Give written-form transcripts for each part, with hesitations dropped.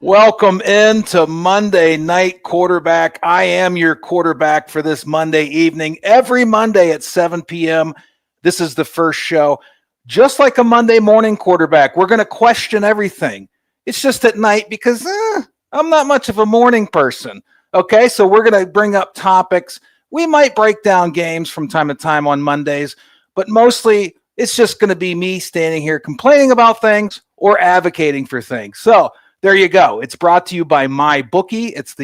Welcome into Monday Night Quarterback. I am your quarterback for this Monday evening. Every Monday at 7 p.m., this is the first show. Just like a Monday morning quarterback, we're going to question everything. It's just at night because I'm not much of a morning person. Okay, so we're going to bring up topics. We might break down games from time to time on Mondays, but mostly it's just going to be me standing here complaining about things or advocating for things. So there you go. It's brought to you by MyBookie. It's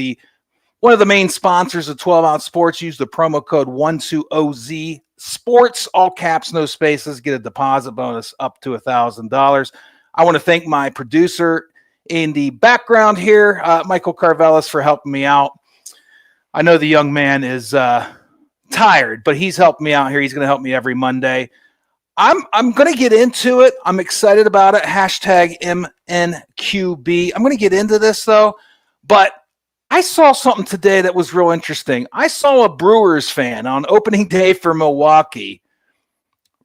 one of the main sponsors of 12 Ounce Sports. Use the promo code 120Z Sports, all caps, no spaces. Get a deposit bonus up to $1,000. I want to thank my producer in the background here, Michael Carvelis, for helping me out. I know the young man is tired, but he's helping me out here. He's going to help me every Monday. I'm going to get into it. I'm excited about it. Hashtag MNQB. I'm going to get into this, though. But I saw something today that was real interesting. I saw a Brewers fan on opening day for Milwaukee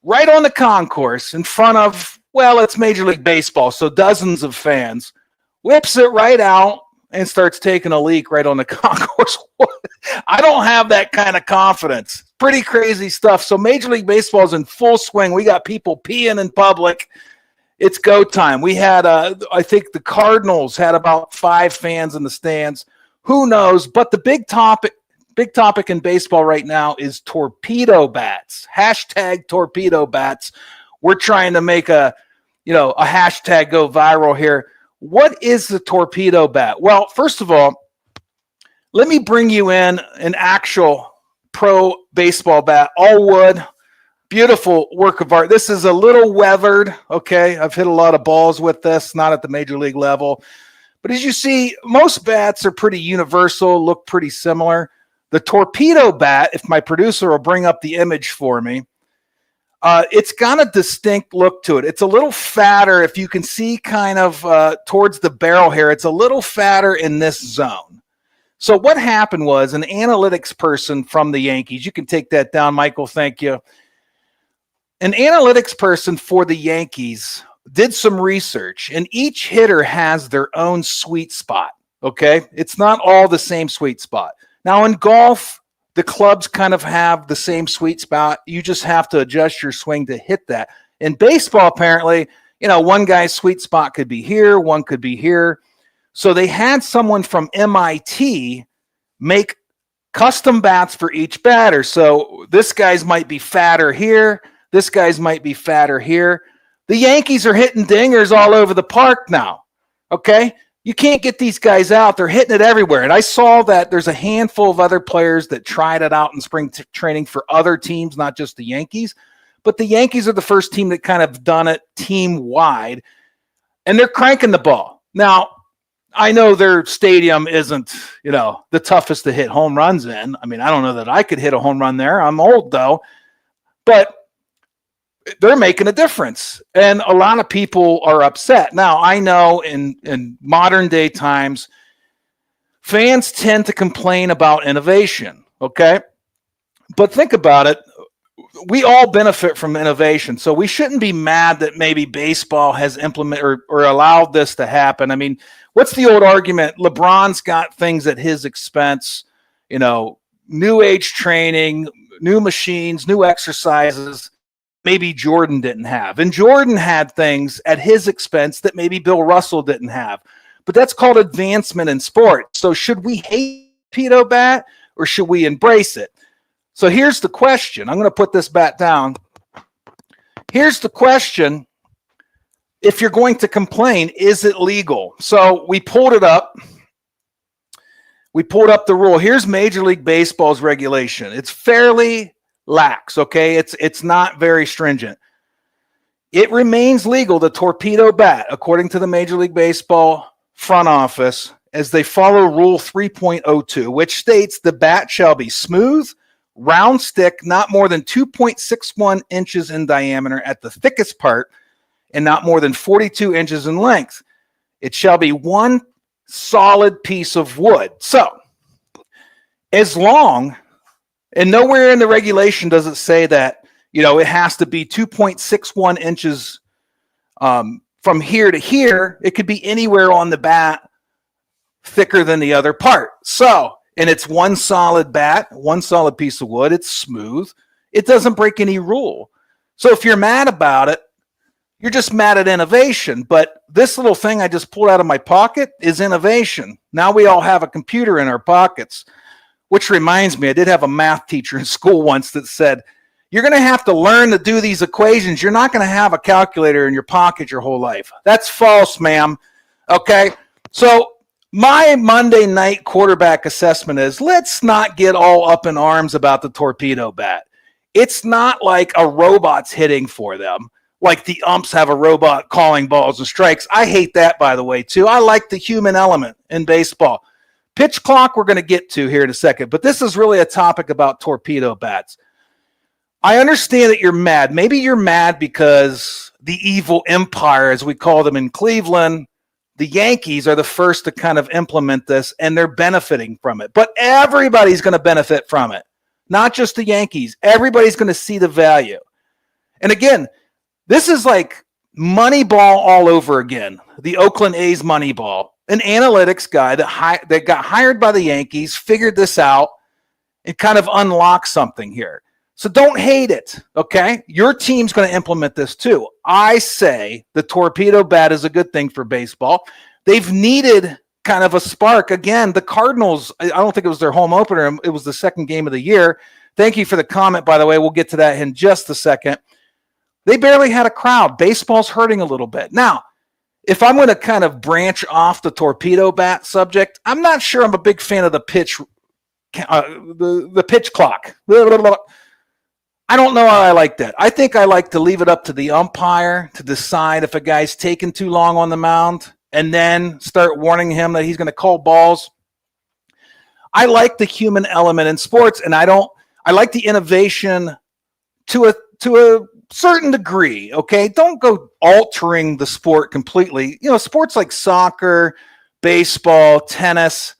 right on the concourse in front of, well, it's Major League Baseball, so dozens of fans, whips it right out and starts taking a leak right on the concourse. I don't have that kind of confidence. Pretty crazy stuff. So Major League Baseball is in full swing. We got people peeing in public. It's go time. We had, I think the Cardinals had about 5 fans in the stands. Who knows? But the big topic in baseball right now is torpedo bats. Hashtag torpedo bats. We're trying to make a hashtag go viral here. What is the torpedo bat? Well, first of all, let me bring you in an actual pro baseball bat, all wood, beautiful work of art. This is a little weathered, okay? I've hit a lot of balls with this, not at the major league level. But as you see, most bats are pretty universal, look pretty similar. The torpedo bat, if my producer will bring up the image for me, it's got a distinct look to it. It's a little fatter. If you can see kind of towards the barrel here, it's a little fatter in this zone. So what happened was an analytics person from the Yankees, you can take that down, Michael, thank you. An analytics person for the Yankees did some research, and each hitter has their own sweet spot, okay? It's not all the same sweet spot. Now in golf, the clubs kind of have the same sweet spot. You just have to adjust your swing to hit that. In baseball, apparently, one guy's sweet spot could be here, one could be here. So they had someone from MIT make custom bats for each batter. So this guy's might be fatter here. This guy's might be fatter here. The Yankees are hitting dingers all over the park now, okay? You can't get these guys out. They're hitting it everywhere. And I saw that there's a handful of other players that tried it out in spring training for other teams, not just the Yankees. But the Yankees are the first team that kind of done it team-wide, and they're cranking the ball. Now, I know their stadium isn't, the toughest to hit home runs in. I mean, I don't know that I could hit a home run there. I'm old, though. But they're making a difference. And a lot of people are upset. Now, I know in modern day times, fans tend to complain about innovation, okay? But think about it. We all benefit from innovation. So we shouldn't be mad that maybe baseball has implemented or allowed this to happen. I mean, what's the old argument? LeBron's got things at his expense, new age training, new machines, new exercises, maybe Jordan didn't have. And Jordan had things at his expense that maybe Bill Russell didn't have. But that's called advancement in sport. So should we hate torpedo bat or should we embrace it? So here's the question. I'm going to put this bat down. Here's the question. If you're going to complain, is it legal? So we pulled it up. We pulled up the rule. Here's Major League Baseball's regulation. It's fairly lax, okay? It's not very stringent. It remains legal to torpedo bat, according to the Major League Baseball front office, as they follow Rule 3.02, which states the bat shall be smooth, round stick, not more than 2.61 inches in diameter at the thickest part, and not more than 42 inches in length. It shall be one solid piece of wood. So, as long, and nowhere in the regulation does it say that, it has to be 2.61 inches from here to here. It could be anywhere on the bat thicker than the other part. So, and it's one solid bat, one solid piece of wood. It's smooth. It doesn't break any rule. So if you're mad about it, you're just mad at innovation. But this little thing I just pulled out of my pocket is innovation. Now we all have a computer in our pockets, which reminds me, I did have a math teacher in school once that said, you're going to have to learn to do these equations. You're not going to have a calculator in your pocket your whole life. That's false, ma'am. Okay? So my Monday night quarterback assessment is, let's not get all up in arms about the torpedo bat. It's not like a robot's hitting for them, like the umps have a robot calling balls and strikes. I hate that, by the way, too. I like the human element in baseball. Pitch clock we're going to get to here in a second, but this is really a topic about torpedo bats. I understand that you're mad. Maybe you're mad because the evil empire, as we call them in Cleveland, the Yankees are the first to kind of implement this, and they're benefiting from it. But everybody's going to benefit from it, not just the Yankees. Everybody's going to see the value. And again, this is like Moneyball all over again, the Oakland A's Moneyball. An analytics guy that got hired by the Yankees figured this out and kind of unlocked something here. So don't hate it, okay? Your team's going to implement this too. I say the torpedo bat is a good thing for baseball. They've needed kind of a spark. Again, the Cardinals, I don't think it was their home opener. It was the second game of the year. Thank you for the comment, by the way. We'll get to that in just a second. They barely had a crowd. Baseball's hurting a little bit. Now, if I'm going to kind of branch off the torpedo bat subject, I'm not sure I'm a big fan of the pitch, the pitch clock. I don't know how I like that. I think I like to leave it up to the umpire to decide if a guy's taking too long on the mound and then start warning him that he's going to call balls. I like the human element in sports, and I like the innovation to a certain degree, okay? Don't go altering the sport completely. You know, sports like soccer, baseball, tennis,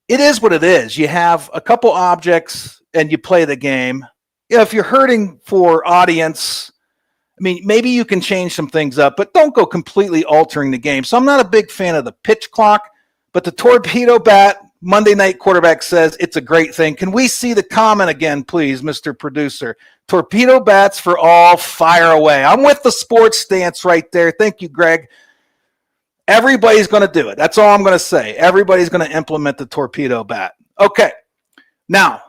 it is what it is. You have a couple objects and you play the game. You know, if you're hurting for audience, I mean, maybe you can change some things up, but don't go completely altering the game. So I'm not a big fan of the pitch clock, but the torpedo bat, Monday night quarterback says it's a great thing. Can we see the comment again, please, Mr. Producer? Torpedo bats for all, fire away. I'm with the sports stance right there. Thank you, Greg. Everybody's going to do it. That's all I'm going to say. Everybody's going to implement the torpedo bat. Okay. Now,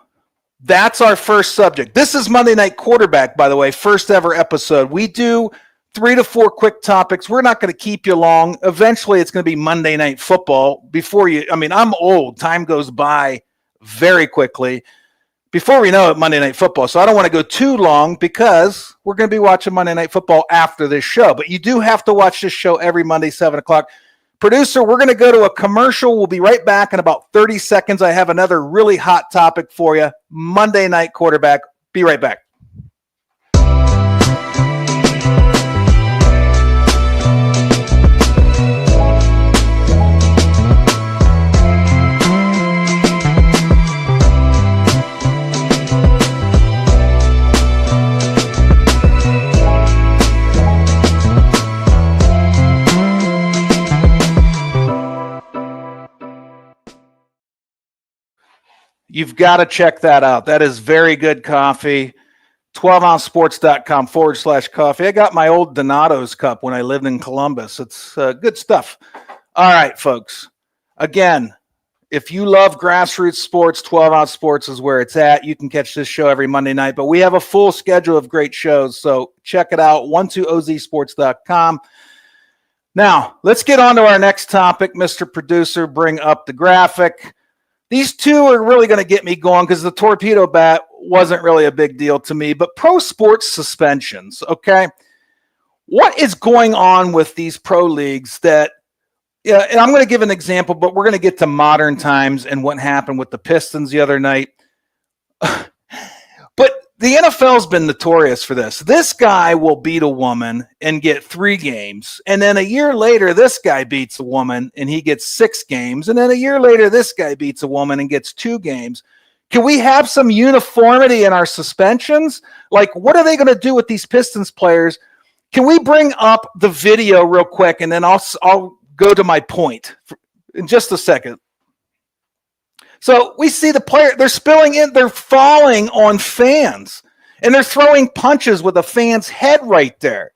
that's our first subject. This is Monday Night Quarterback, by the way, first ever episode. We do 3 to 4 quick topics. We're not going to keep you long. Eventually, it's going to be Monday Night Football. I'm old. Time goes by very quickly. Before we know it, Monday Night Football. So I don't want to go too long because we're going to be watching Monday Night Football after this show. But you do have to watch this show every Monday, 7 o'clock. Producer, we're going to go to a commercial. We'll be right back in about 30 seconds. I have another really hot topic for you. Monday Night Quarterback. Be right back. You've got to check that out. That is very good coffee. 12ouncesports.com/coffee. I got my old Donato's cup when I lived in Columbus. It's good stuff. All right, folks. Again, if you love grassroots sports, 12 Ounce Sports is where it's at. You can catch this show every Monday night, but we have a full schedule of great shows. So check it out, 12ozsports.com. Now, let's get on to our next topic. Mr. Producer, bring up the graphic. These two are really going to get me going because the torpedo bat wasn't really a big deal to me. But pro sports suspensions, okay? What is going on with these pro leagues that, yeah, and I'm going to give an example, but we're going to get to modern times and what happened with the Pistons the other night. But the NFL's been notorious for this. This guy will beat a woman and get 3 games. And then a year later, this guy beats a woman and he gets 6 games. And then a year later, this guy beats a woman and gets 2 games. Can we have some uniformity in our suspensions? Like, what are they going to do with these Pistons players? Can we bring up the video real quick and then I'll go to my point? in just a second. So we see the player, they're spilling in, they're falling on fans, and they're throwing punches with a fan's head right there.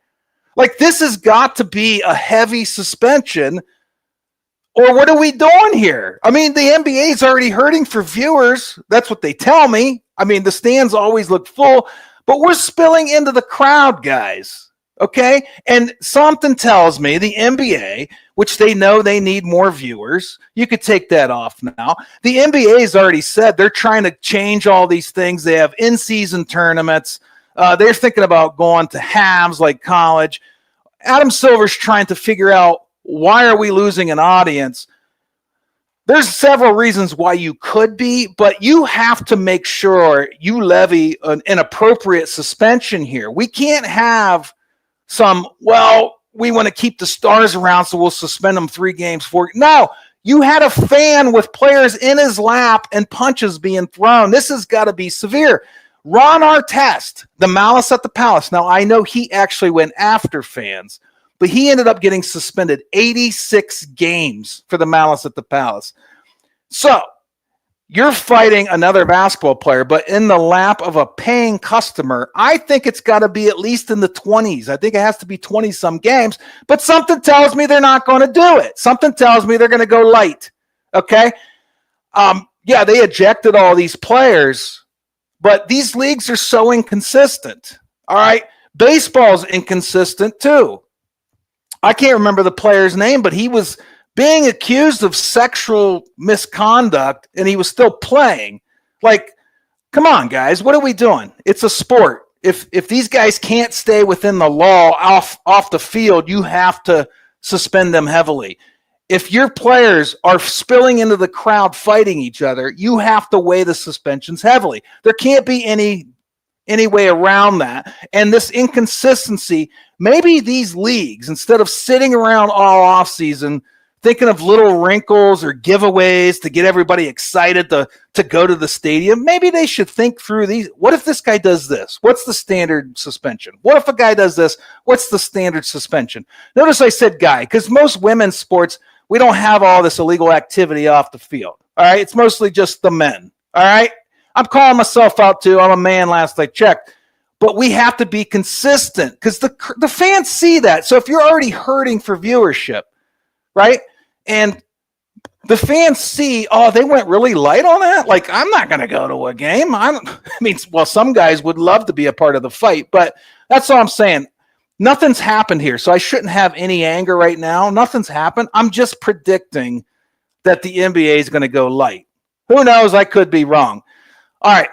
Like, this has got to be a heavy suspension, or what are we doing here? I mean, the NBA is already hurting for viewers. That's what they tell me. I mean, the stands always look full, but we're spilling into the crowd, guys. Okay? And something tells me the NBA, which they know they need more viewers, you could take that off now. The NBA has already said they're trying to change all these things. They have in-season tournaments. They're thinking about going to halves like college. Adam Silver's trying to figure out, why are we losing an audience? There's several reasons why you could be, but you have to make sure you levy an appropriate suspension here. We can't have we want to keep the stars around, so we'll suspend them 3 games. No, you had a fan with players in his lap and punches being thrown. This has got to be severe. Ron Artest, the Malice at the Palace. Now, I know he actually went after fans, but he ended up getting suspended 86 games for the Malice at the Palace. So you're fighting another basketball player, but in the lap of a paying customer. I think it's got to be at least in the 20s. I think it has to be 20-some games, but something tells me they're not going to do it. Something tells me they're going to go light, okay? Yeah, they ejected all these players, but these leagues are so inconsistent, all right? Baseball's inconsistent too. I can't remember the player's name, but he was being accused of sexual misconduct, and he was still playing. Like, come on, guys, what are we doing? It's a sport. If these guys can't stay within the law off the field, you have to suspend them heavily. If your players are spilling into the crowd fighting each other, you have to weigh the suspensions heavily. There can't be any way around that. And this inconsistency, maybe these leagues, instead of sitting around all offseason thinking of little wrinkles or giveaways to get everybody excited to go to the stadium, maybe they should think through these. What if this guy does this? What's the standard suspension? What if a guy does this? What's the standard suspension? Notice I said guy, because most women's sports, we don't have all this illegal activity off the field. All right. It's mostly just the men. All right. I'm calling myself out too. I'm a man last I checked. But we have to be consistent because the fans see that. So if you're already hurting for viewership, right? And the fans see, oh, they went really light on that. Like, I'm not going to go to a game. Some guys would love to be a part of the fight, but that's all I'm saying. Nothing's happened here. So I shouldn't have any anger right now. Nothing's happened. I'm just predicting that the NBA is going to go light. Who knows? I could be wrong. All right.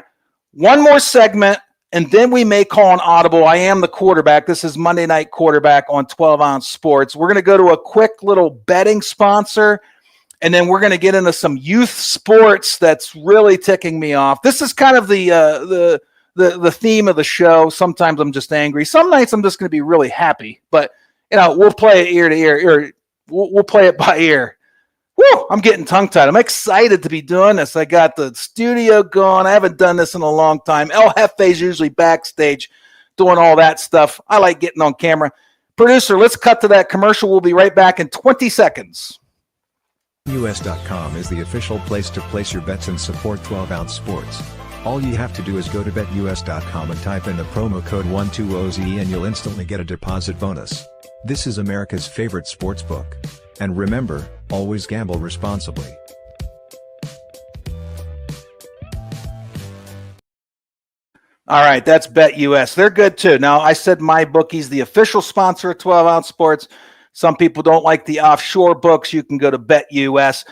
One more segment, and then we may call an audible. I am the quarterback. This is Monday Night Quarterback on 12-Ounce Sports. We're going to go to a quick little betting sponsor, and then we're going to get into some youth sports that's really ticking me off. This is kind of the theme of the show. Sometimes I'm just angry. Some nights I'm just going to be really happy. But, we'll play it ear to ear. We'll play it by ear. Woo, I'm getting tongue-tied. I'm excited to be doing this. I got the studio going. I haven't done this in a long time. El Jefe's usually backstage doing all that stuff. I like getting on camera. Producer, let's cut to that commercial. We'll be right back in 20 seconds. BetUS.com is the official place to place your bets and support 12-Ounce Sports. All you have to do is go to BetUS.com and type in the promo code 120Z and you'll instantly get a deposit bonus. This is America's favorite sports book. And remember, always gamble responsibly. All right, that's BetUS. They're good too. Now, I said MyBookie's the official sponsor of 12-Ounce Sports. Some people don't like the offshore books. You can go to BetUS.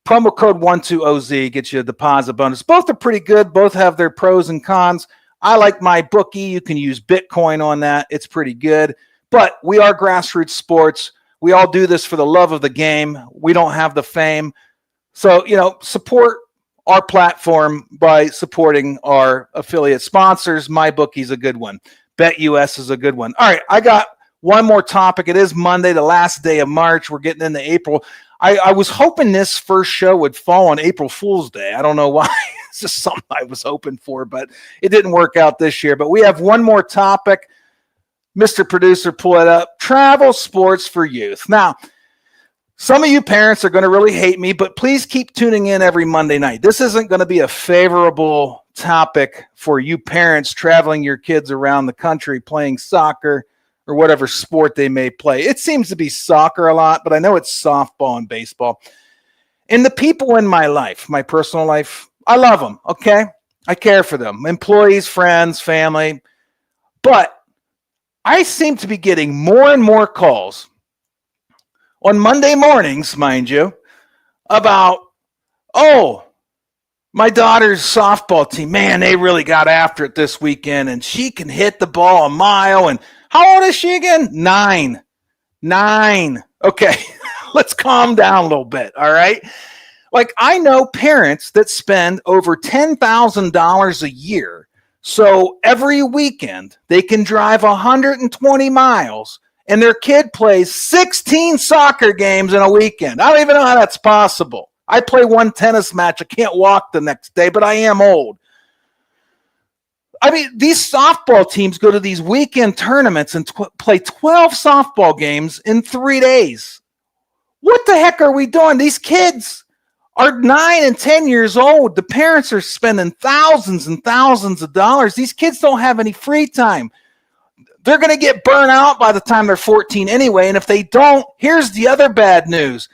Promo code 120Z gets you a deposit bonus. Both are pretty good. Both have their pros and cons. I like MyBookie. You can use Bitcoin on that. It's pretty good. But we are grassroots sports. We all do this for the love of the game. We don't have the fame. So, support our platform by supporting our affiliate sponsors. MyBookie's a good one. BetUS is a good one. All right, I got one more topic. It is Monday, the last day of March. We're getting into April. I was hoping this first show would fall on April Fool's Day. I don't know why. It's just something I was hoping for, but it didn't work out this year. But we have one more topic. Mr. Producer, pull it up. Travel sports for youth. Now, Some of you parents are going to really hate me, but please keep tuning in every Monday night. This isn't going to be a favorable topic for you parents traveling your kids around the country playing soccer or whatever sport they may play. It seems to be soccer a lot, but I know it's softball and baseball. And the people in my life, my personal life, I love them, okay? I care for them. Employees, friends, family. But I seem to be getting more and more calls on Monday mornings, mind you, about, oh, my daughter's softball team, man, they really got after it this weekend, and she can hit the ball a mile. And how old is she again? 9. Okay, let's calm down a little bit, all right? Like, I know parents that spend over $10,000 a year, so every weekend they can drive 120 miles and their kid plays 16 soccer games in a weekend. I don't even know how that's possible. I play one tennis match. I can't walk the next day, but I am old. I mean, these softball teams go to these weekend tournaments and play 12 softball games in 3 days. What the heck are we doing? These kids are 9 and 10 years old. The parents are spending thousands and thousands of dollars. These kids don't have any free time. They're going to get burnt out by the time they're 14 anyway. And if they don't, here's the other bad news.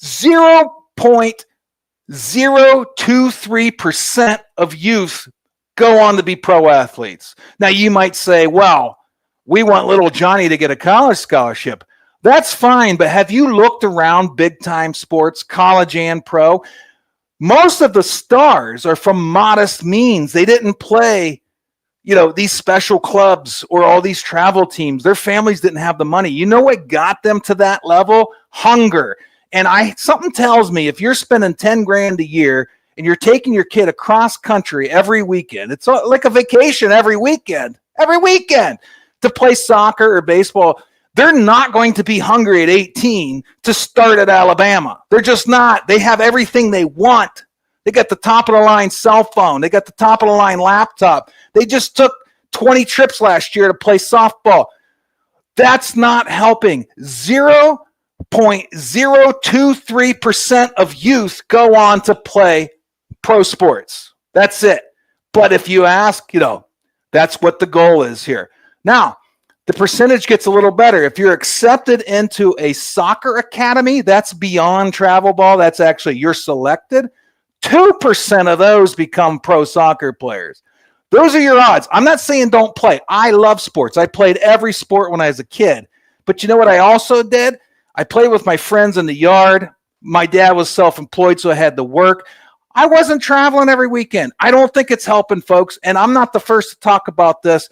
0.023% of youth go on to be pro athletes. Now, you might say, well, we want little Johnny to get a college scholarship. That's fine, but have you looked around big-time sports, college and pro? Most of the stars are from modest means. They didn't play these special clubs or all these travel teams. Their families didn't have the money. You know what got them to that level? Hunger. And something tells me if you're spending 10 grand a year and you're taking your kid across country every weekend, it's like a vacation every weekend to play soccer or baseball, they're not going to be hungry at 18 to start at Alabama. They're just not. They have everything they want. They got the top-of-the-line cell phone. They got the top-of-the-line laptop. They just took 20 trips last year to play softball. That's not helping. 0.023% of youth go on to play pro sports. That's it. But if you ask, that's what the goal is here. Now, the percentage gets a little better. If you're accepted into a soccer academy, that's beyond travel ball. That's actually you're selected. 2% of those become pro soccer players. Those are your odds. I'm not saying don't play. I love sports. I played every sport when I was a kid. But you know what I also did? I played with my friends in the yard. My dad was self-employed, so I had to work. I wasn't traveling every weekend. I don't think it's helping, folks. And I'm not the first to talk about this.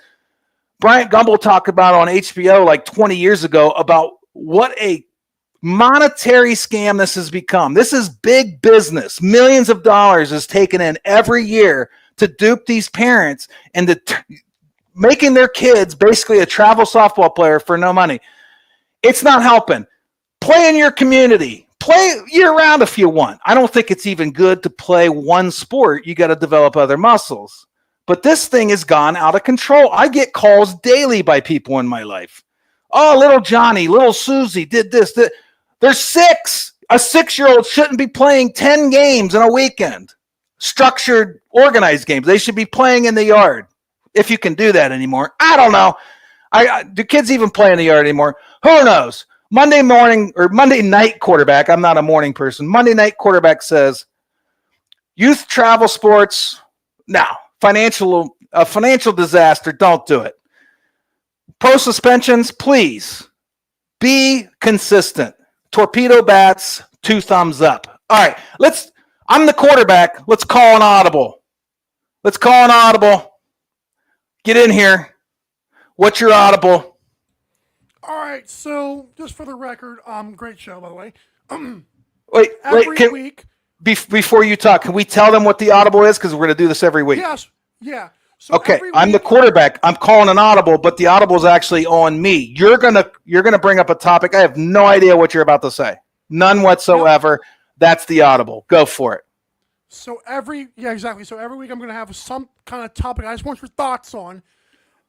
Bryant Gumbel talked about on HBO like 20 years ago about what a monetary scam this has become. This is big business. Millions of dollars is taken in every year to dupe these parents into making their kids basically a travel softball player for no money. It's not helping. Play in your community. Play year-round if you want. I don't think it's even good to play one sport. You got to develop other muscles. But this thing has gone out of control. I get calls daily by people in my life. Oh, little Johnny, little Susie did this. They're 6. A 6-year-old shouldn't be playing 10 games in a weekend. Structured, organized games. They should be playing in the yard. If you can do that anymore. I don't know. Do kids even play in the yard anymore? Who knows? Monday morning or Monday night quarterback, I'm not a morning person. Monday night quarterback says, youth travel sports, no. Financial disaster, don't do it. Pro suspensions, please be consistent. Torpedo Bats, 2 thumbs up. All right, I'm the quarterback. Let's call an audible. Get in here. What's your audible? All right, so just for the record, great show, by the way. Wait, every week. Before you talk, can we tell them what the audible is? Because we're going to do this every week. Yes, yeah. So okay, I'm the quarterback. I'm calling an audible, but the audible is actually on me. You're gonna bring up a topic. I have no idea what you're about to say. None whatsoever. Yep. That's the audible. Go for it. So exactly. So every week I'm gonna have some kind of topic I just want your thoughts on.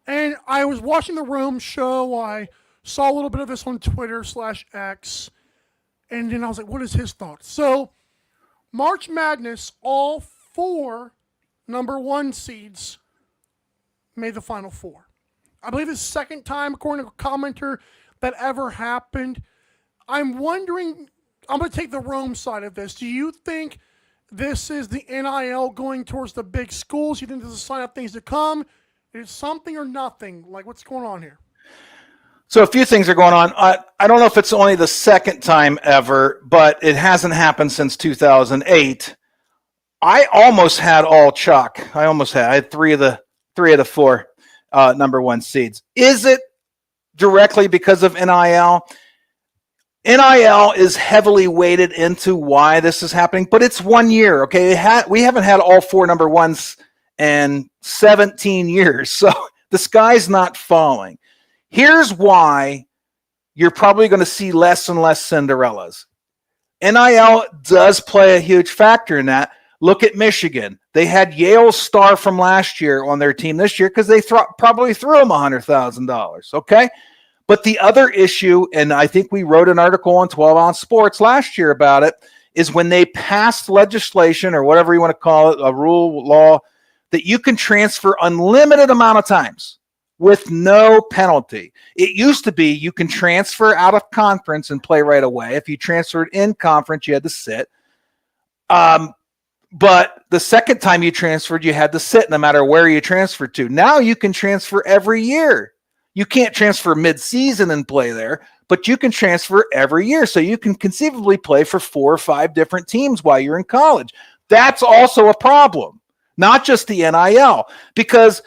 And I was watching the Room show. I saw a little bit of this on Twitter /X. And then I was like, what is his thoughts? So March Madness, all 4 number 1 seeds made the Final Four. I believe it's the second time, according to a commenter, that ever happened. I'm wondering, I'm going to take the Rome side of this. Do you think this is the NIL going towards the big schools? You think this is a sign of things to come? Is it something or nothing? Like, what's going on here? So a few things are going on. I don't know if it's only the second time ever, but it hasn't happened since 2008. I almost had all chalk. I had three of the 4 number 1 seeds. Is it directly because of NIL? NIL is heavily weighted into why this is happening, but it's 1 year. Okay, we haven't had all 4 number 1s in 17 years, so the sky's not falling. Here's why you're probably going to see less and less Cinderellas. NIL does play a huge factor in that. Look at Michigan. They had Yale's star from last year on their team this year because they probably threw him $100,000, okay? But the other issue, and I think we wrote an article on 12 Ounce Sports last year about it, is when they passed legislation or whatever you want to call it, a rule, law, that you can transfer unlimited amount of times with no penalty. It used to be you can transfer out of conference and play right away. If you transferred in conference, you had to sit. But the second time you transferred, you had to sit no matter where you transferred to. Now you can transfer every year. You can't transfer mid-season and play there, but you can transfer every year. So you can conceivably play for 4 or 5 different teams while you're in college. That's also a problem, not just the NIL, because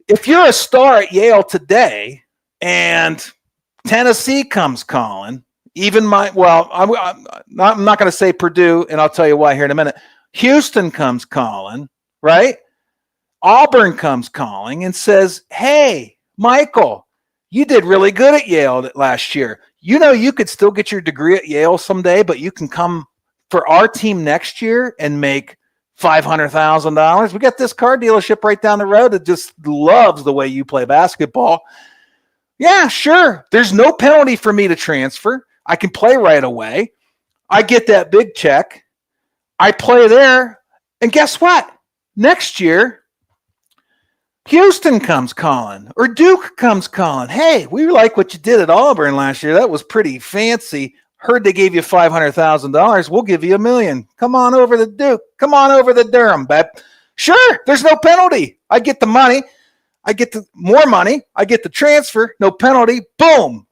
if you're a star at Yale today and Tennessee comes calling, I'm not going to say Purdue, and I'll tell you why here in a minute. Houston comes calling, right? Auburn comes calling and says, hey, Michael, you did really good at Yale last year. You know, you could still get your degree at Yale someday, but you can come for our team next year and make $500,000. We got this car dealership right down the road that just loves the way you play basketball. Yeah, sure. There's no penalty for me to transfer. I can play right away. I get that big check. I play there. And guess what? Next year, Houston comes calling or Duke comes calling. Hey, we like what you did at Auburn last year. That was pretty fancy. Heard they gave you $500,000. We'll give you $1 million. Come on over to Duke. Come on over to Durham, babe. Sure, there's no penalty. I get the money. I get the more money. I get the transfer. No penalty. Boom.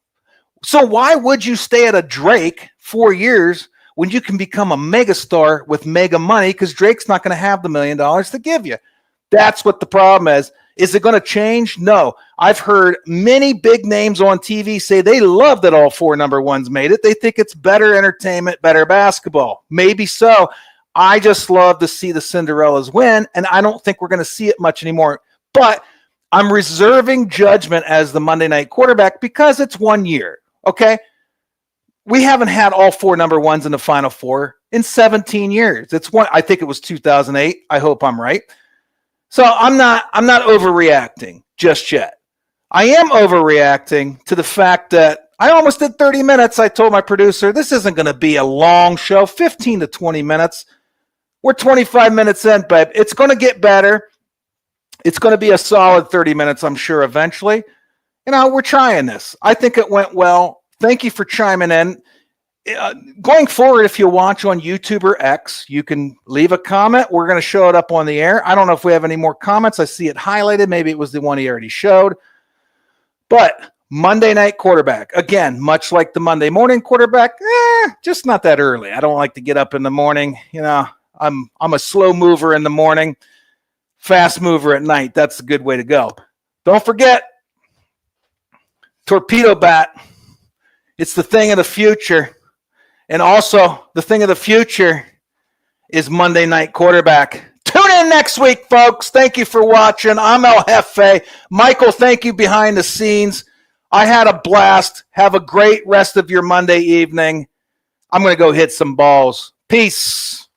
So why would you stay at a Drake 4 years when you can become a megastar with mega money? Because Drake's not going to have the $1 million to give you. That's what the problem is. Is it going to change? No. I've heard many big names on TV say they love that all 4 number 1s made it. They think it's better entertainment, better basketball. Maybe so. I just love to see the Cinderellas win, and I don't think we're going to see it much anymore. But I'm reserving judgment as the Monday night quarterback because it's 1 year, okay? We haven't had all 4 number 1s in the Final Four in 17 years. I think it was 2008. I hope I'm right. So I'm not overreacting just yet. I am overreacting to the fact that I almost did 30 minutes. I told my producer, this isn't going to be a long show, 15 to 20 minutes. We're 25 minutes in, babe. It's going to get better. It's going to be a solid 30 minutes, I'm sure, eventually. You know, we're trying this. I think it went well. Thank you for chiming in. Going forward, if you watch on YouTube or X, you can leave a comment. We're going to show it up on the air. I don't know if we have any more comments. I see it highlighted. Maybe it was the one he already showed. But Monday night quarterback, again, much like the Monday morning quarterback, just not that early. I don't like to get up in the morning. You know, I'm a slow mover in the morning, fast mover at night. That's a good way to go. Don't forget, Torpedo Bat. It's the thing of the future. And also, the thing of the future is Monday night quarterback. Tune in next week, folks. Thank you for watching. I'm El Jefe. Michael, thank you behind the scenes. I had a blast. Have a great rest of your Monday evening. I'm going to go hit some balls. Peace.